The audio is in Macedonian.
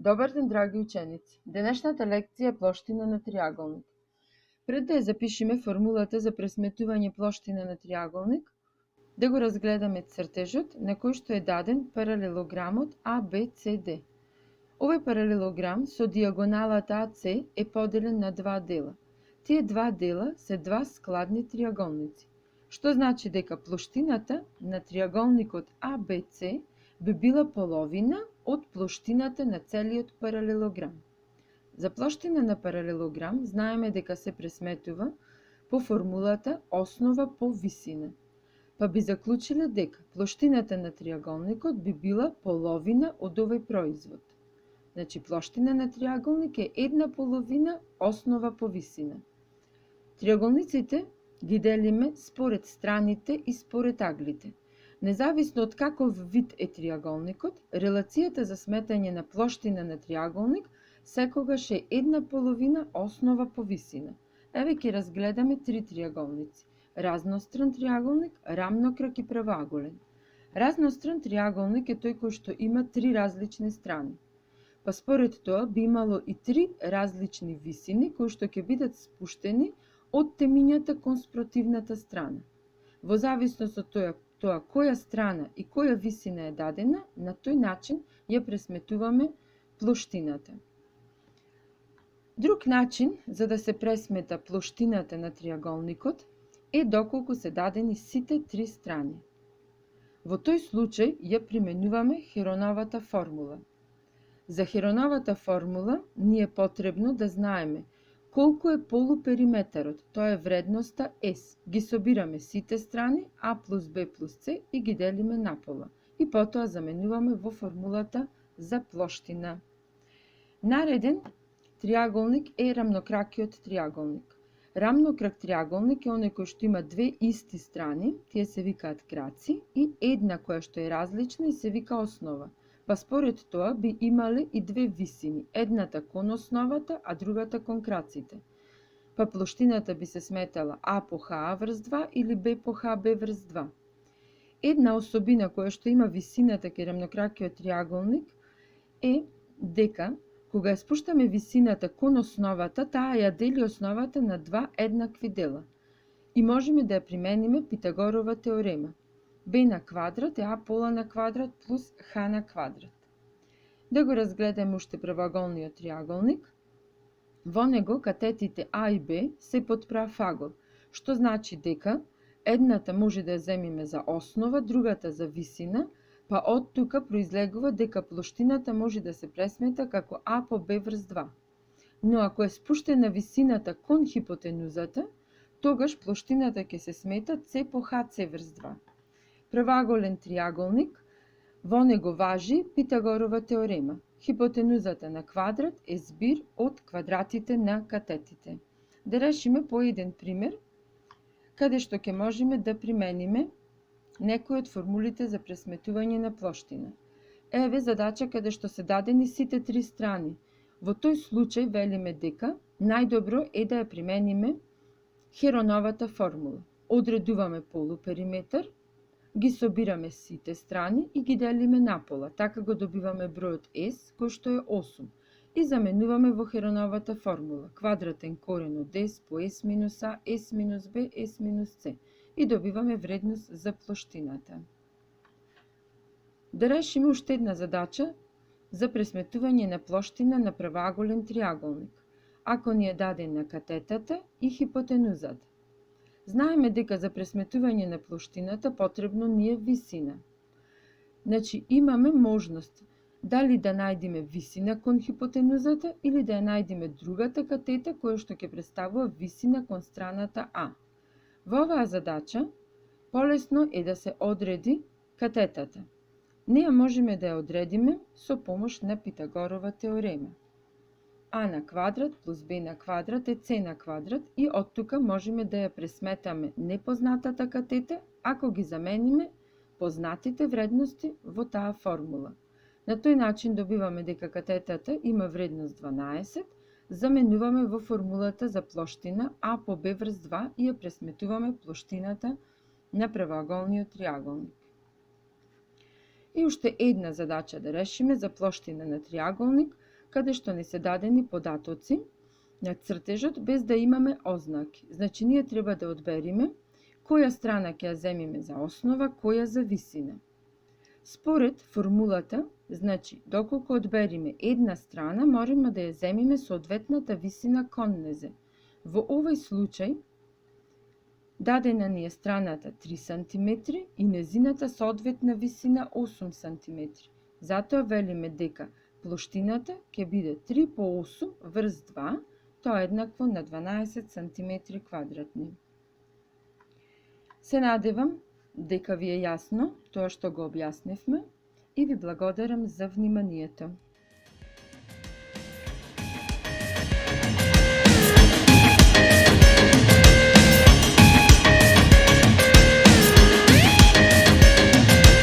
Добар ден, драги ученици! Денешната лекција е плоштина на триаголник. Пред да ја запишеме формулата за пресметување плоштина на триаголник, да го разгледаме цртежот на кој што е даден паралелограмот ABCD. Овој паралелограм со диагоналата AC е поделен на два дела. Тие два дела се два складни триаголници, што значи дека плоштината на триаголникот ABC би била половина од плоштината на целиот паралелограм. За плоштина на паралелограм знаеме дека се пресметува по формулата основа по висина. Па би заклучиле дека плоштината на триаголникот би била половина од овој производ. Значи, плоштина на триаголник е една половина основа по висина. Триаголниците ги делиме според страните и според аглите. Независно од каков вид е триаголникот, релацијата за сметање на плоштина на триаголник секогаш е една половина основа по висина. Еве ќе разгледаме три триаголници. Разностран триаголник, рамнокрак и правоаголен. Разностран триаголник е тој кој што има три различни страни. Па според тоа би имало и три различни висини кои што ќе бидат спуштени од темињата кон спротивната страна. Во зависност од тоа која страна и која висина е дадена, на тој начин ја пресметуваме плоштината. Друг начин за да се пресмета плоштината на триаголникот е доколку се дадени сите три страни. Во тој случај ја применуваме Хероновата формула. За Хероновата формула ни е потребно да знаеме колку е полупериметарот, тоа е вредноста S. Ги собираме сите страни A плюс B плюс C и ги делиме напола. И потоа заменуваме во формулата за плоштина. Нареден триаголник е рамнокракиот триаголник. Рамнокрак триаголник е оној кој што има две исти страни, тие се викаат краци, и една која што е различна и се вика основа. Па според тоа би имале и две висини, едната кон основата, а другата кон краците. Па плоштината би се сметала А по ХА врз 2 или Б по ХБ врз 2. Една особина која што има висината кај рамнокракиот триаголник е дека кога ја спуштаме висината кон основата, таа ја дели основата на два еднакви дела. И можеме да ја примениме Питагорова теорема. B на квадрат е А пола на квадрат плюс Х на квадрат. Да го разгледаме уште правоаголниот триаголник. Во него катетите А и Б се под прав агол, што значи дека едната може да ја земиме за основа, другата за висина, па од тука произлегува дека плоштината може да се пресмета како А по Б врз 2. Но ако е спуштена висината кон хипотенузата, тогаш плоштината ќе се смета С по ХЦ врз 2. Правоаголен триаголник, во него важи Питагорова теорема. Хипотенузата на квадрат е збир од квадратите на катетите. Да решиме по еден пример, каде што ќе можеме да примениме некои од формулите за пресметување на плоштина. Еве задача каде што се дадени сите три страни. Во тој случај велиме дека најдобро е да ја примениме Хероновата формула. Одредуваме полупериметар, ги собираме сите страни и ги делиме напола. Така го добиваме бројот S, кој што е 8. И заменуваме во Хероновата формула. Квадратен корен од S по S минус А, S минус B, S минус C. И добиваме вредност за плоштината. Да решиме уште една задача за пресметување на плоштина на правоаголен триаголник. Ако ни е дадена катетата и хипотенузата. Знаеме дека за пресметување на плоштината потребно ни е висина. Значи имаме можност дали да најдеме висина кон хипотенузата или да ја најдеме другата катета која што ќе представува висина кон страната А. Во оваа задача полесно е да се одреди катетата. Неја можеме да ја одредиме со помош на Питагорова теорема. А на квадрат плюс Б на квадрат е С на квадрат и од тука можеме да ја пресметаме непознатата катета ако ги замениме познатите вредности во таа формула. На тој начин добиваме дека катетата има вредност 12, заменуваме во формулата за плоштина А по Б врз 2 и ја пресметуваме плоштината на правоаголниот триаголник. И уште една задача да решиме за плоштина на триаголник, каде што не се дадени податоци на цртежот без да имаме ознаки. Значи, ние треба да одбериме која страна ќе ја земиме за основа, која за висина. Според формулата, значи, доколку одбериме една страна, мораме да ја земиме соодветната висина кон незе. Во овој случај, дадена ни е страната 3 см и незината соодветна висина 8 см. Затоа велиме дека плоштината ќе биде 3 по 8 врз 2, тоа е еднакво на 12 см квадратни. Се надевам дека ви е јасно тоа што го објаснивме и ви благодарам за вниманието.